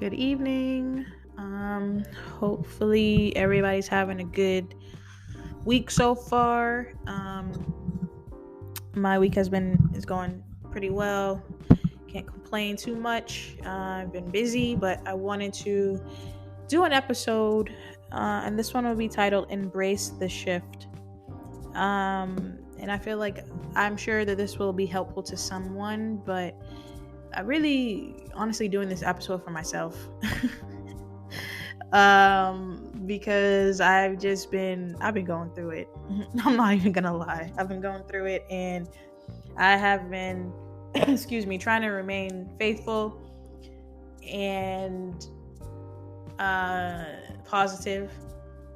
Good evening. Hopefully everybody's having a good week so far. My week is going pretty well. Can't complain too much. I've been busy, but I wanted to do an episode, and this one will be titled "Embrace the Shift." And I feel like I'm sure that this will be helpful to someone, but I really honestly doing this episode for myself. Because I've been going through it. I'm not even gonna lie. I've been going through it, and I have been trying to remain faithful and positive.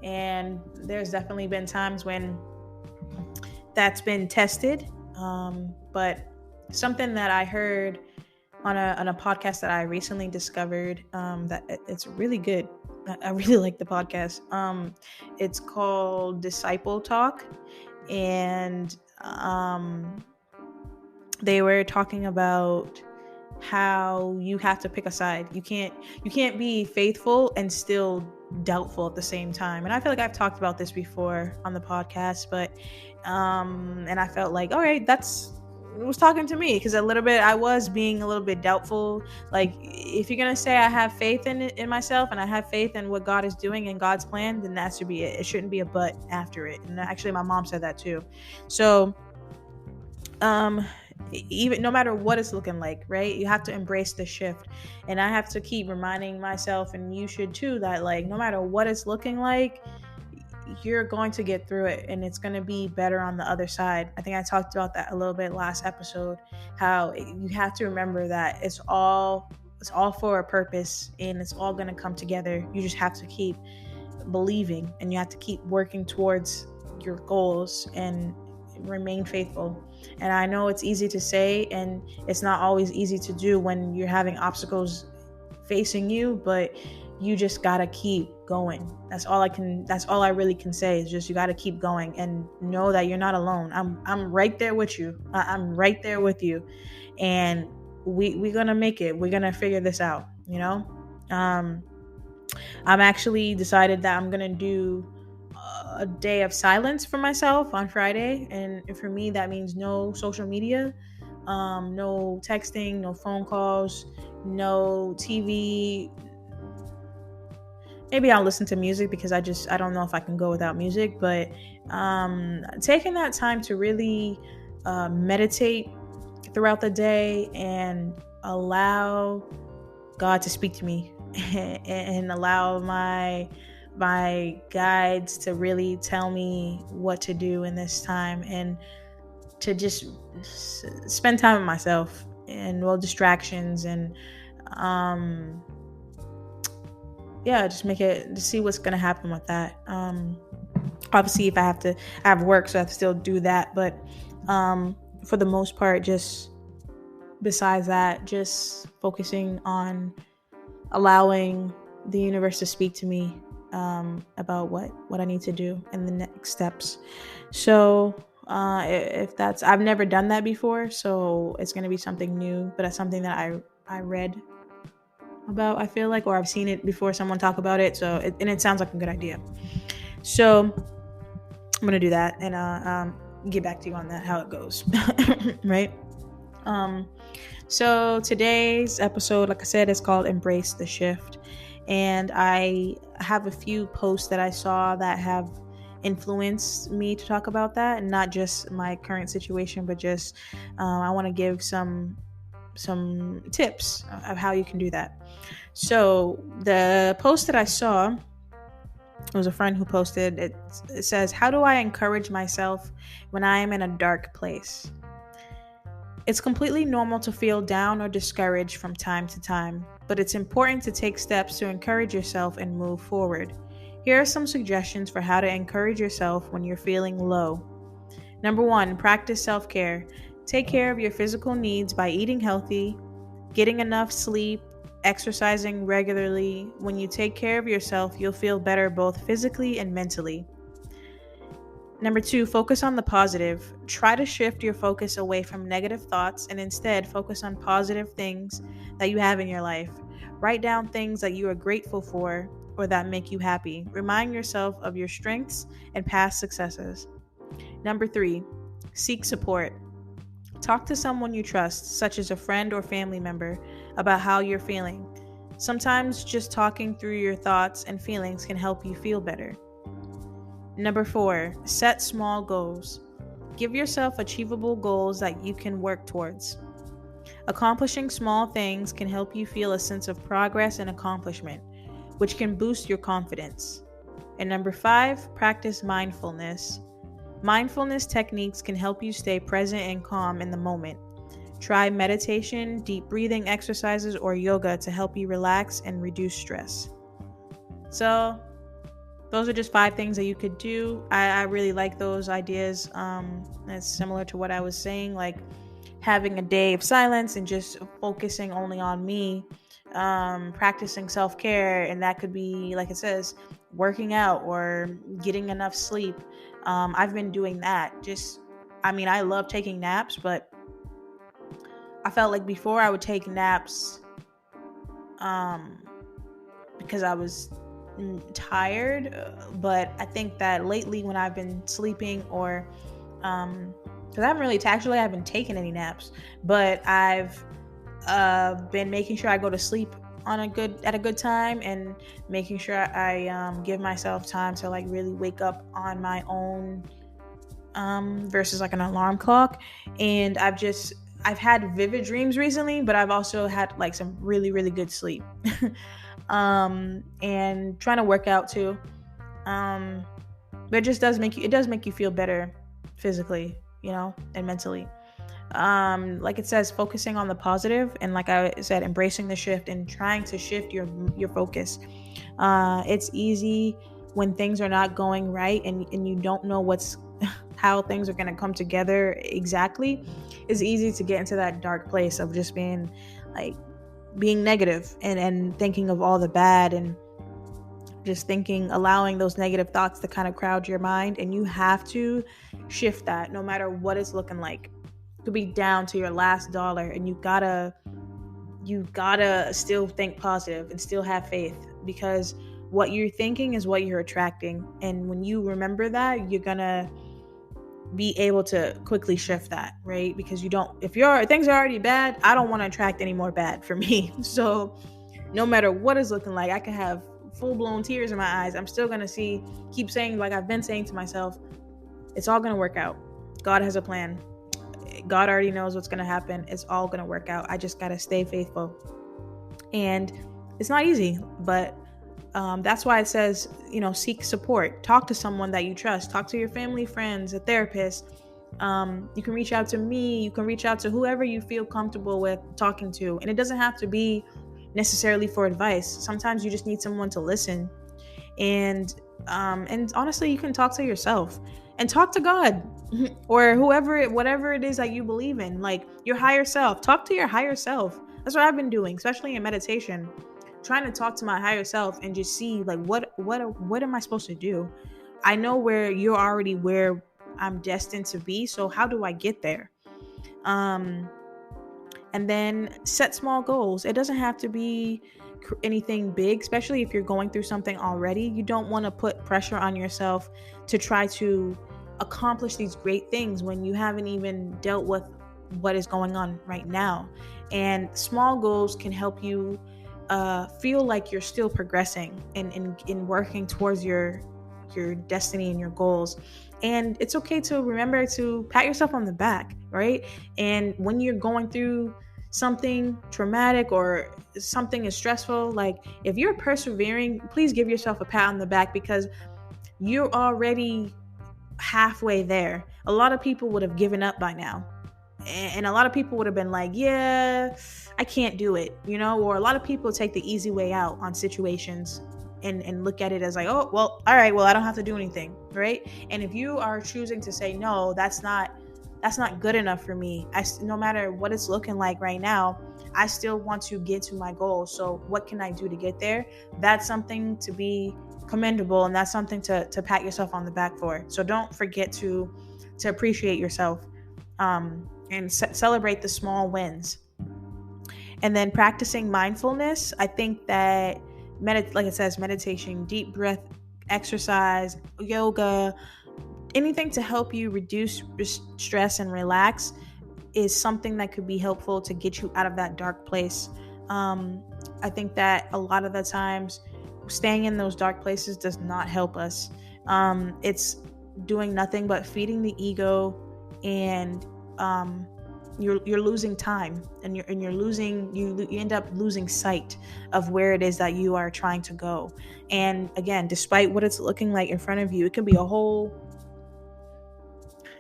And there's definitely been times when that's been tested. But something that I heard on a podcast that I recently discovered, that it's really good. I really like the podcast. It's called Disciple Talk, and they were talking about how you have to pick a side. You can't be faithful and still doubtful at the same time. And I feel like I've talked about this before on the podcast, but and I felt like, all right, it was talking to me, because I was being a little bit doubtful. Like, if you're gonna say I have faith in myself and I have faith in what God is doing and God's plan, then that should be it. It shouldn't be a but after it. And actually my mom said that too. So even no matter what it's looking like, right, you have to embrace the shift. And I have to keep reminding myself, and you should too, that like no matter what it's looking like, you're going to get through it, and it's going to be better on the other side. I think I talked about that a little bit last episode, how you have to remember that it's all for a purpose, and it's all going to come together. You just have to keep believing, and you have to keep working towards your goals and remain faithful. And I know it's easy to say, and it's not always easy to do when you're having obstacles facing you, but you just gotta keep going. That's all I really can say, is just you gotta keep going and know that you're not alone. I'm right there with you. I'm right there with you, and we're gonna make it. We're gonna figure this out, I'm actually decided that I'm gonna do a day of silence for myself on Friday. And for me, that means no social media, no texting, no phone calls, no TV. Maybe I'll listen to music, because I don't know if I can go without music. But taking that time to really meditate throughout the day and allow God to speak to me and allow my guides to really tell me what to do in this time, and to just spend time with myself and distractions, and just see what's gonna happen with that. Obviously, if I have work, so I have to still do that, but for the most part, just besides that, just focusing on allowing the universe to speak to me about what I need to do and the next steps. So if I've never done that before, so it's going to be something new, but it's something that I read about, I feel like, or I've seen it before, someone talk about it. So it sounds like a good idea. So I'm going to do that, and get back to you on that, how it goes. Right. So today's episode, like I said, is called Embrace the Shift. And I have a few posts that I saw that have influenced me to talk about that, and not just my current situation, but just I want to give some tips of how you can do that. So the post that I saw, it was a friend who posted it. It says, "How do I encourage myself when I am in a dark place?" It's completely normal to feel down or discouraged from time to time, but it's important to take steps to encourage yourself and move forward. Here are some suggestions for how to encourage yourself when you're feeling low. Number 1, practice self-care. Take care of your physical needs by eating healthy, getting enough sleep, exercising regularly. When you take care of yourself, you'll feel better both physically and mentally. Number 2, focus on the positive. Try to shift your focus away from negative thoughts and instead focus on positive things that you have in your life. Write down things that you are grateful for or that make you happy. Remind yourself of your strengths and past successes. Number 3, seek support. Talk to someone you trust, such as a friend or family member, about how you're feeling. Sometimes just talking through your thoughts and feelings can help you feel better. Number 4, set small goals. Give yourself achievable goals that you can work towards. Accomplishing small things can help you feel a sense of progress and accomplishment, which can boost your confidence. And number 5, practice mindfulness. Mindfulness techniques can help you stay present and calm in the moment. Try meditation, deep breathing exercises, or yoga to help you relax and reduce stress. So, those are just 5 things that you could do. I really like those ideas. It's similar to what I was saying, like having a day of silence and just focusing only on me, practicing self-care, and that could be, like it says, working out or getting enough sleep. I've been doing that. I love taking naps, but I felt like before I would take naps because I was tired, but I think that lately when I've been sleeping or because I haven't taken any naps, but I've been making sure I go to sleep at a good time and making sure I give myself time to like really wake up on my own versus like an alarm clock. And I've had vivid dreams recently, but I've also had like some really, really good sleep. And trying to work out too. But it does make you feel better physically, and mentally. Like it says, focusing on the positive, and like I said, embracing the shift and trying to shift your focus. It's easy when things are not going right and you don't know how things are going to come together exactly. It's easy to get into that dark place of just being negative and thinking of all the bad and just allowing those negative thoughts to kind of crowd your mind. And you have to shift that no matter what it's looking like. It could be down to your last dollar, and you gotta still think positive and still have faith, because what you're thinking is what you're attracting. And when you remember that, you're gonna be able to quickly shift that, right? Because if your things are already bad, I don't want to attract any more bad for me. So no matter what it's looking like, I can have full-blown tears in my eyes, I'm still gonna keep saying, like I've been saying to myself, it's all gonna work out. God has a plan. God already knows what's gonna happen. It's all gonna work out. I just gotta stay faithful. And it's not easy, but that's why it says, seek support. Talk to someone that you trust. Talk to your family, friends, a therapist. You can reach out to me. You can reach out to whoever you feel comfortable with talking to. And it doesn't have to be necessarily for advice. Sometimes you just need someone to listen. And honestly, you can talk to yourself and talk to God or whatever it is that you believe in, like your higher self. Talk to your higher self. That's what I've been doing, especially in meditation. Trying to talk to my higher self and just see like what am I supposed to do? I know you're already where I'm destined to be, so how do I get there? And then set small goals. It doesn't have to be anything big, especially if you're going through something already. You don't want to put pressure on yourself to try to accomplish these great things when you haven't even dealt with what is going on right now. And small goals can help you feel like you're still progressing in working towards your destiny and your goals. And it's okay to remember to pat yourself on the back, right? And when you're going through something traumatic or something is stressful, like if you're persevering, please give yourself a pat on the back, because you're already halfway there. A lot of people would have given up by now. And a lot of people would have been like, yeah, I can't do it, or a lot of people take the easy way out on situations and look at it as like, oh, well, all right, well, I don't have to do anything, right? And if you are choosing to say, no, that's not good enough for me, no matter what it's looking like right now, I still want to get to my goal. So what can I do to get there? That's something to be commendable, and that's something to pat yourself on the back for. So don't forget to appreciate yourself and celebrate the small wins. And then practicing mindfulness. I think that like it says, meditation, deep breath exercise, yoga, anything to help you reduce stress and relax is something that could be helpful to get you out of that dark place. I think that a lot of the times staying in those dark places does not help us. It's doing nothing but feeding the ego, and you're losing time, and you're losing, you end up losing sight of where it is that you are trying to go. And again, despite what it's looking like in front of you, it can be a whole,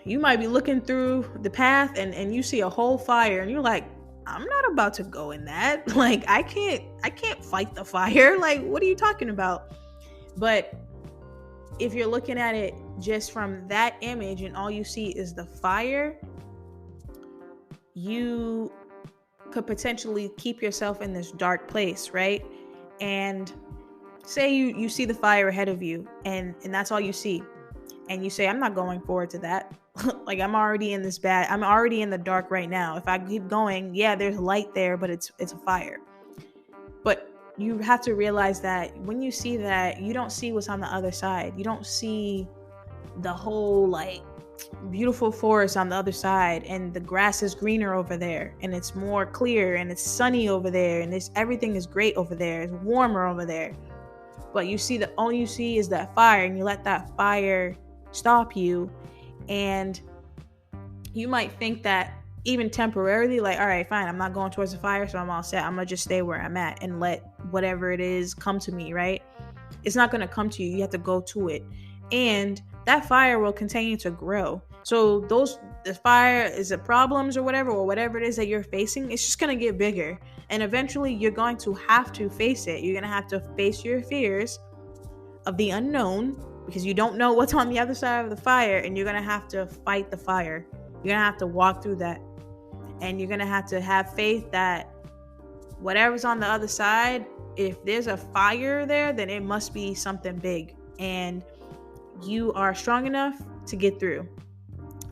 you might be looking through the path and you see a whole fire and you're like, I'm not about to go in that. Like, I can't fight the fire. Like, what are you talking about? But if you're looking at it just from that image and all you see is the fire, you could potentially keep yourself in this dark place, right? And say you see the fire ahead of you and that's all you see. And you say, I'm not going forward to that. Like, I'm already in the dark right now. If I keep going, yeah, there's light there, but it's a fire. But you have to realize that when you see that, you don't see what's on the other side. You don't see the whole like beautiful forest on the other side, and the grass is greener over there, and it's more clear, and it's sunny over there, and everything is great over there. It's warmer over there. But you see, all you see is that fire, and you let that fire stop you. And you might think that even temporarily, like, all right, fine, I'm not going towards the fire, so I'm all set. I'm gonna just stay where I'm at and let whatever it is come to me, right? It's not gonna come to you. You have to go to it. And that fire will continue to grow. So the fire is the problems or whatever it is that you're facing, it's just gonna get bigger. And eventually you're going to have to face it. You're gonna have to face your fears of the unknown, because you don't know what's on the other side of the fire, and you're going to have to fight the fire. You're going to have to walk through that, and you're going to have faith that whatever's on the other side, if there's a fire there, then it must be something big, and you are strong enough to get through.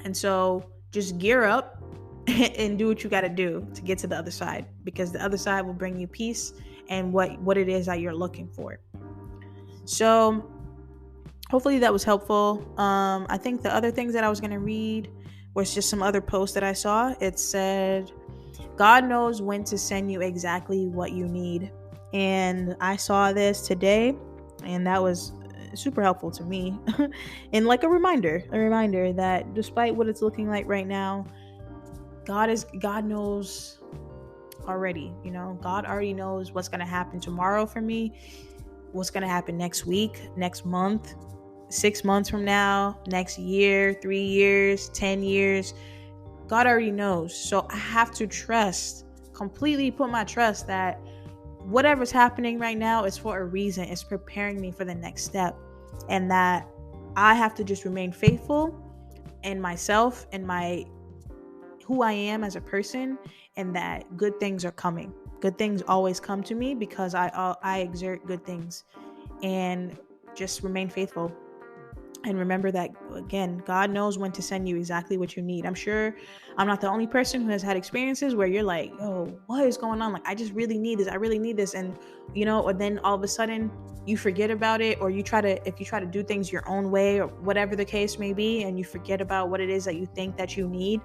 And so just gear up and do what you got to do to get to the other side, because the other side will bring you peace and what it is that you're looking for. So hopefully that was helpful. I think the other things that I was going to read was just some other posts that I saw. It said, God knows when to send you exactly what you need. And I saw this today, and that was super helpful to me. And like a reminder that despite what it's looking like right now, God knows already. God already knows what's going to happen tomorrow for me, what's going to happen next week, next month, 6 months from now, next year, 3 years, 10 years. God already knows. So I have to completely put my trust that whatever's happening right now is for a reason. It's preparing me for the next step, and that I have to just remain faithful in myself and who I am as a person, and that good things are coming. Good things always come to me because I exert good things. And just remain faithful. And remember that, again, God knows when to send you exactly what you need. I'm sure I'm not the only person who has had experiences where you're like, oh, what is going on? Like, I just really need this. I really need this. And, or then all of a sudden you forget about it, or if you try to do things your own way, or whatever the case may be, and you forget about what it is that you think that you need.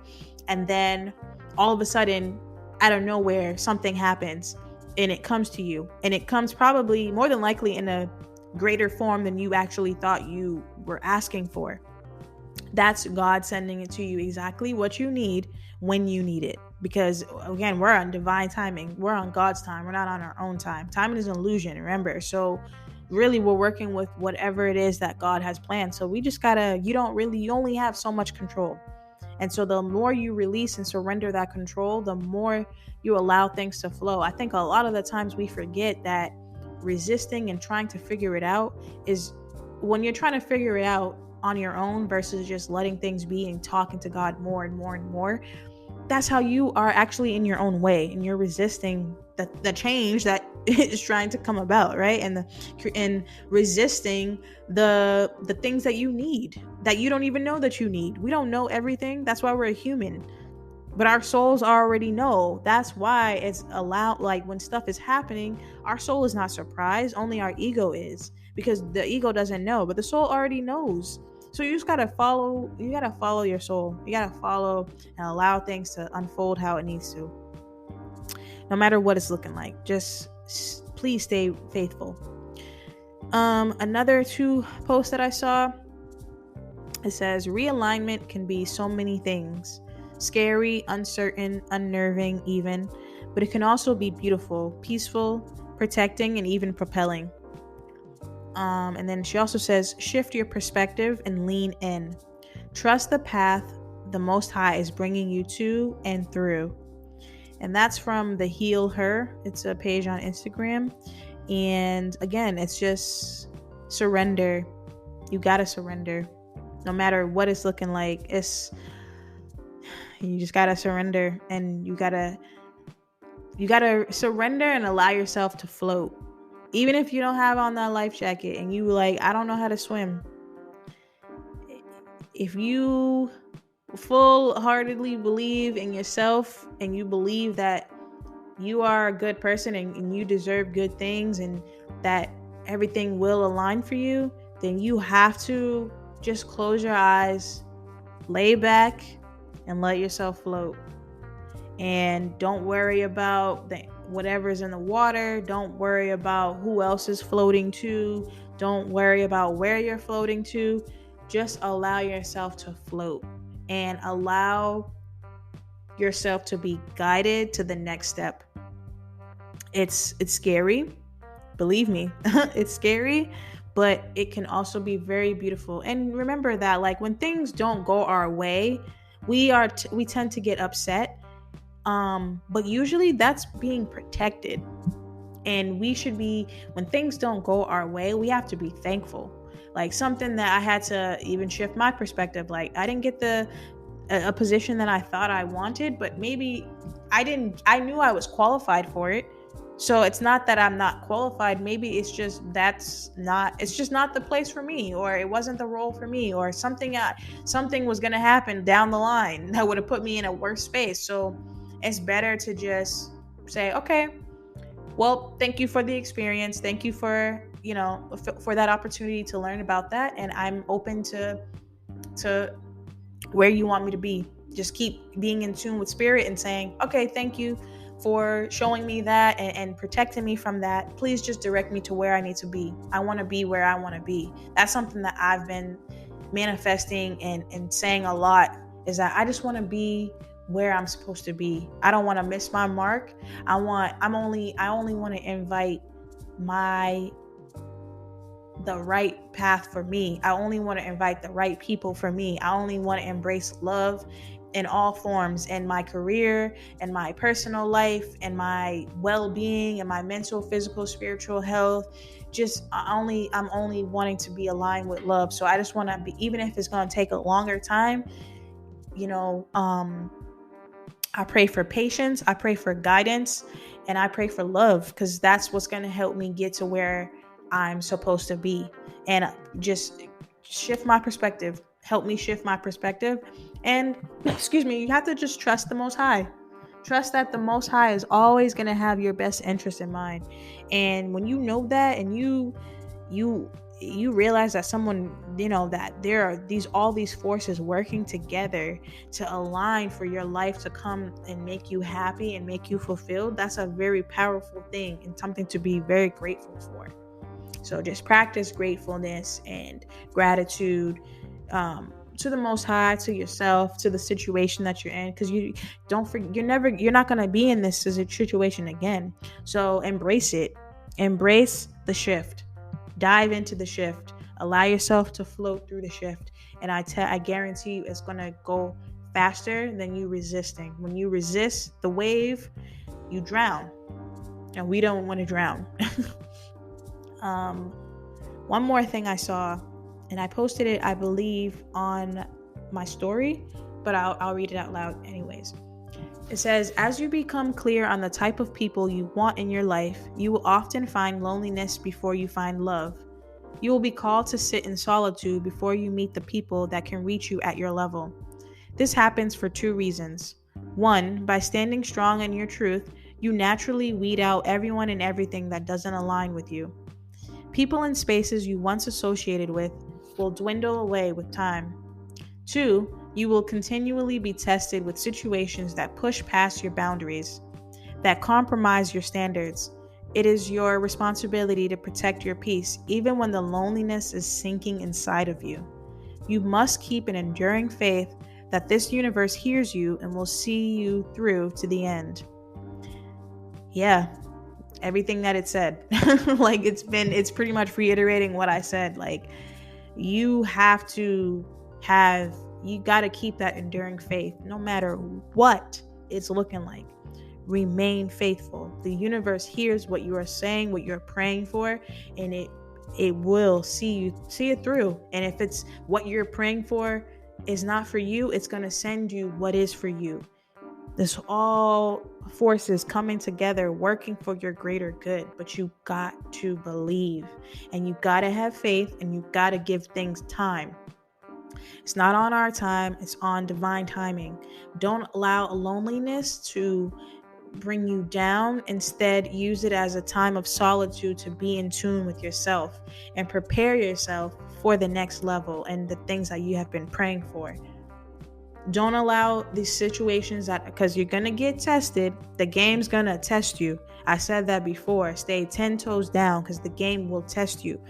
And then all of a sudden, out of nowhere, something happens and it comes to you, and it comes probably more than likely in a greater form than you actually thought you were asking for. That's God sending it to you exactly what you need when you need it. Because again, we're on divine timing. We're on God's time. We're not on our own time. Time is an illusion, remember? So really, we're working with whatever it is that God has planned. So we just gotta, you only have so much control. And so the more you release and surrender that control, the more you allow things to flow. I think a lot of the times we forget that resisting and trying to figure it out is when you're trying to figure it out on your own versus just letting things be and talking to God more and more and more. That's how you are actually in your own way, and you're resisting the change that is trying to come about, right? And resisting the things that you need, that you don't even know that you need. We don't know everything. That's why we're a human. But our souls already know. That's why it's allowed, like when stuff is happening, our soul is not surprised, only our ego is, because the ego doesn't know, but the soul already knows. So you just gotta follow your soul. You gotta follow and allow things to unfold how it needs to. No matter what it's looking like. Just please stay faithful. Another two posts that I saw, it says realignment can be so many things. Scary, uncertain, unnerving even, but it can also be beautiful, peaceful, protecting, and even propelling. And then she also says, shift your perspective and lean in. Trust the path the Most High is bringing you to and through. And that's from the Heal Her. It's a page on Instagram. And again, it's just surrender. You gotta surrender. No matter what it's looking like, you just gotta surrender, and you gotta surrender and allow yourself to float. Even if you don't have on that life jacket and you like, I don't know how to swim. If you full-heartedly believe in yourself and you believe that you are a good person and you deserve good things and that everything will align for you, then you have to just close your eyes, lay back, and let yourself float. And don't worry about whatever's in the water. Don't worry about who else is floating to. Don't worry about where you're floating to. Just allow yourself to float and allow yourself to be guided to the next step. It's scary. Believe me, it's scary, but it can also be very beautiful. And remember that, like, when things don't go our way, we tend to get upset. But usually that's being protected. And we should be, when things don't go our way, we have to be thankful. Like, something that I had to even shift my perspective. Like, I didn't get a position that I thought I wanted, but maybe I knew I was qualified for it. So it's not that I'm not qualified. Maybe it's just it's just not the place for me, or it wasn't the role for me, or something was going to happen down the line that would have put me in a worse space. So it's better to just say, okay, well, thank you for the experience. Thank you for that opportunity to learn about that. And I'm open to where you want me to be. Just keep being in tune with spirit and saying, okay, thank you for showing me that and protecting me from that. Please just direct me to where I need to be. I want to be where I want to be. That's something that I've been manifesting and saying a lot, is that I just want to be where I'm supposed to be. I don't want to miss my mark. I only want to invite the right path for me. I only want to invite the right people for me. I only want to embrace love in all forms, in my career, in my personal life, in my well-being, in my mental, physical, spiritual health. I'm only wanting to be aligned with love. So I just want to be, even if it's going to take a longer time, I pray for patience, I pray for guidance, and I pray for love, because that's what's going to help me get to where I'm supposed to be. And just shift my perspective. Help me shift my perspective. And you have to just trust the Most High. Trust that the Most High is always going to have your best interest in mind. And when you know that, and you realize that someone, that there are all these forces working together to align for your life to come and make you happy and make you fulfilled, that's a very powerful thing and something to be very grateful for. So just practice gratefulness and gratitude to the Most High, to yourself, to the situation that you're in, because you're not going to be in this situation again. So embrace it. Embrace the shift. Dive into the shift. Allow yourself to float through the shift. And I guarantee you it's going to go faster than you resisting. When you resist the wave, you drown. And we don't want to drown. One more thing I saw, and I posted it, I believe, on my story, but I'll read it out loud anyways. It says, as you become clear on the type of people you want in your life, you will often find loneliness before you find love. You will be called to sit in solitude before you meet the people that can reach you at your level. This happens for two reasons. 1, by standing strong in your truth, you naturally weed out everyone and everything that doesn't align with you. People and spaces you once associated with will dwindle away with time. 2, you will continually be tested with situations that push past your boundaries, that compromise your standards. It is your responsibility to protect your peace, even when the loneliness is sinking inside of you. You must keep an enduring faith that this universe hears you and will see you through to the end. Yeah, everything that it said. Like it's pretty much reiterating what I said. Like you got to keep that enduring faith no matter what it's looking like. Remain faithful. The universe hears what you are saying, what you're praying for, and it will see it through. And if it's what you're praying for is not for you, it's going to send you what is for you. This all forces coming together, working for your greater good. But you got to believe, and you got to have faith, and you got to give things time. It's not on our time, it's on divine timing. Don't allow loneliness to bring you down. Instead, use it as a time of solitude to be in tune with yourself and prepare yourself for the next level and the things that you have been praying for. Don't allow these situations because you're going to get tested. The game's going to test you. I said that before. Stay 10 toes down because the game will test you.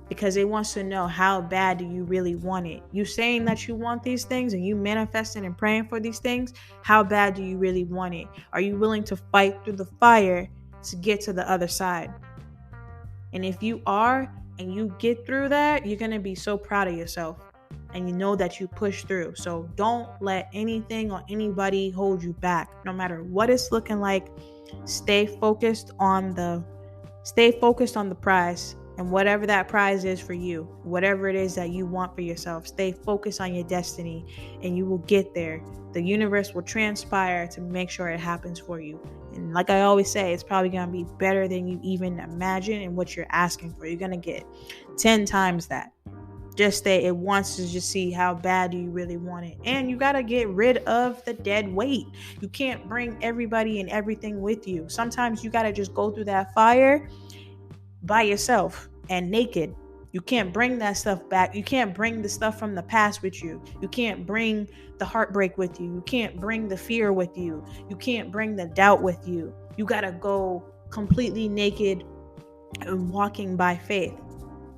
Because it wants to know, how bad do you really want it? You saying that you want these things and you manifesting and praying for these things, how bad do you really want it? Are you willing to fight through the fire to get to the other side? And if you are, and you get through that, you're going to be so proud of yourself. And you know that you push through. So don't let anything or anybody hold you back. No matter what it's looking like, stay focused on the prize. And whatever that prize is for you, whatever it is that you want for yourself, stay focused on your destiny and you will get there. The universe will transpire to make sure it happens for you. And like I always say, it's probably going to be better than you even imagine and what you're asking for. You're going to get 10 times that. It wants to just see how bad do you really want it. And you got to get rid of the dead weight. You can't bring everybody and everything with you. Sometimes you got to just go through that fire by yourself and naked. You can't bring that stuff back. You can't bring the stuff from the past with you. You can't bring the heartbreak with you. You can't bring the fear with you. You can't bring the doubt with you. You got to go completely naked and walking by faith,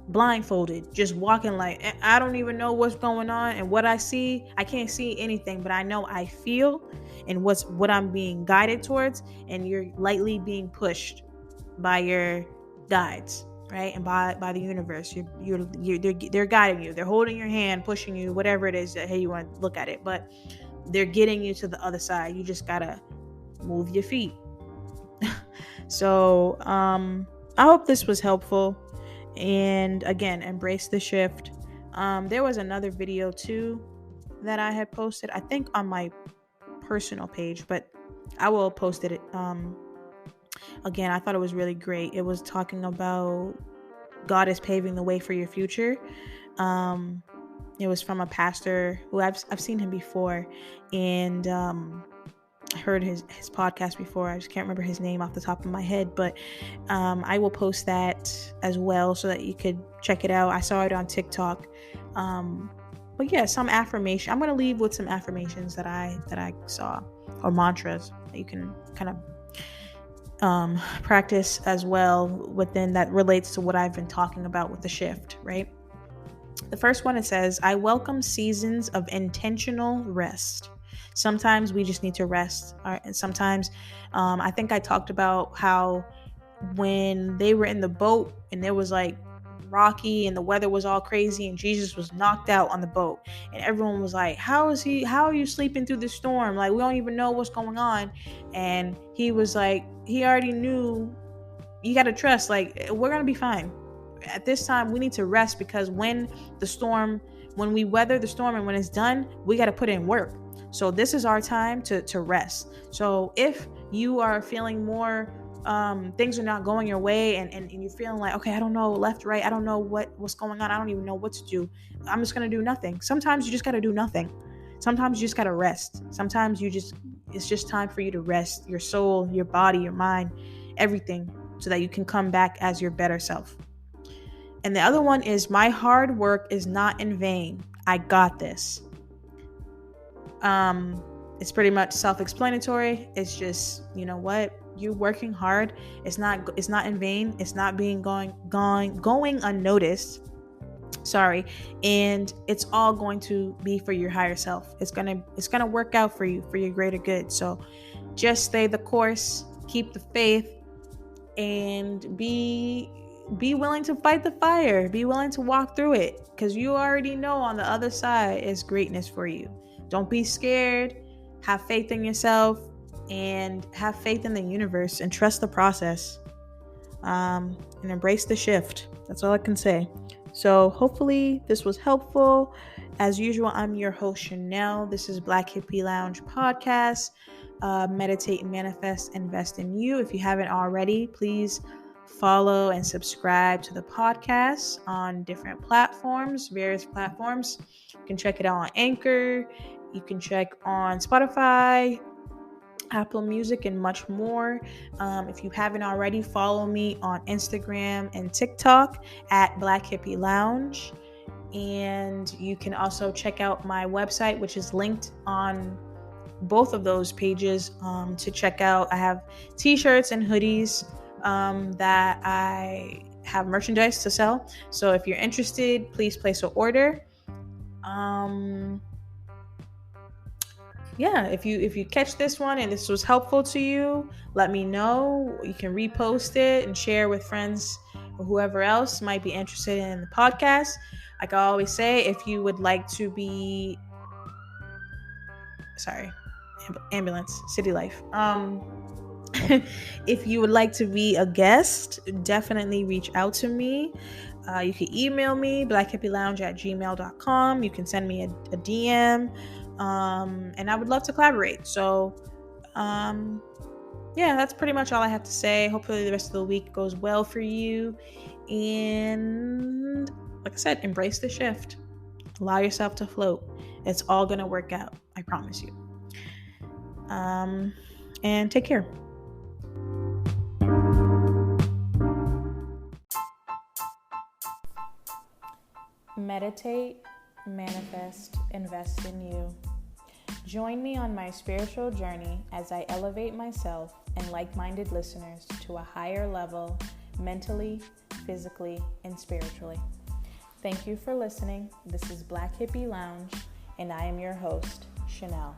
blindfolded, just walking like I don't even know what's going on and what I see. I can't see anything, but I know I feel and what I'm being guided towards, and you're lightly being pushed by your guides, right? And by the universe. They're guiding you. They're holding your hand, pushing you, whatever it is that, hey, you want to look at it, but they're getting you to the other side. You just gotta move your feet. So I hope this was helpful. And again, embrace the shift. There was another video too that I had posted, I think on my personal page, but I will post it. Again, I thought it was really great. It was talking about God is paving the way for your future. It was from a pastor who I've seen him before, and I heard his podcast before. I just can't remember his name off the top of my head, but I will post that as well so that you could check it out. I saw it on TikTok. But yeah, some affirmation. I'm going to leave with some affirmations that I saw, or mantras that you can kind of practice as well within that relates to what I've been talking about with the shift, right? The first one, it says, I welcome seasons of intentional rest. Sometimes we just need to rest. And sometimes I think I talked about how when they were in the boat and there was like rocky and the weather was all crazy and Jesus was knocked out on the boat and everyone was like, how are you sleeping through the storm? Like, we don't even know what's going on. And he was like, he already knew, you got to trust, like, we're going to be fine. At this time, we need to rest, because when we weather the storm and when it's done, we got to put in work. So this is our time to rest. So if you are feeling more things are not going your way and you're feeling like, okay, I don't know, left, right, I don't know what's going on, I don't even know what to do, I'm just gonna do nothing. Sometimes you just gotta do nothing. Sometimes you just gotta rest. Sometimes you just It's just time for you to rest your soul, your body, your mind, everything, so that you can come back as your better self. And the other one is, my hard work is not in vain. I got this. It's pretty much self-explanatory. It's just, you know what? You're working hard. It's not in vain. It's not going unnoticed. Sorry. And it's all going to be for your higher self. It's going to work out for you, for your greater good. So just stay the course, keep the faith, and be willing to fight the fire. Be willing to walk through it, because you already know on the other side is greatness for you. Don't be scared. Have faith in yourself and have faith in the universe and trust the process. And embrace the shift. That's all I can say. So hopefully this was helpful. As usual, I'm your host, Chanel. This is Black Hippie Lounge Podcast. Meditate, manifest, invest in you. If you haven't already, please follow and subscribe to the podcast on different platforms, various platforms. You can check it out on Anchor. You can check on Spotify, Apple Music, and much more. If you haven't already, follow me on Instagram and TikTok at Black Hippie Lounge. And you can also check out my website, which is linked on both of those pages to check out. I have t-shirts and hoodies that I have merchandise to sell. So if you're interested, please place an order. If you catch this one and this was helpful to you, let me know. You can repost it and share with friends or whoever else might be interested in the podcast. Like I always say, if you would like to be ambulance, city life. If you would like to be a guest, definitely reach out to me. You can email me, blackhippielounge@gmail.com. You can send me a DM. And I would love to collaborate. So, that's pretty much all I have to say. Hopefully the rest of the week goes well for you. And like I said, embrace the shift. Allow yourself to float. It's all going to work out. I promise you. And take care. Meditate, manifest, invest in you. Join me on my spiritual journey as I elevate myself and like-minded listeners to a higher level, mentally, physically, and spiritually. Thank you for listening. This is Black Hippie Lounge, and I am your host, Chanel.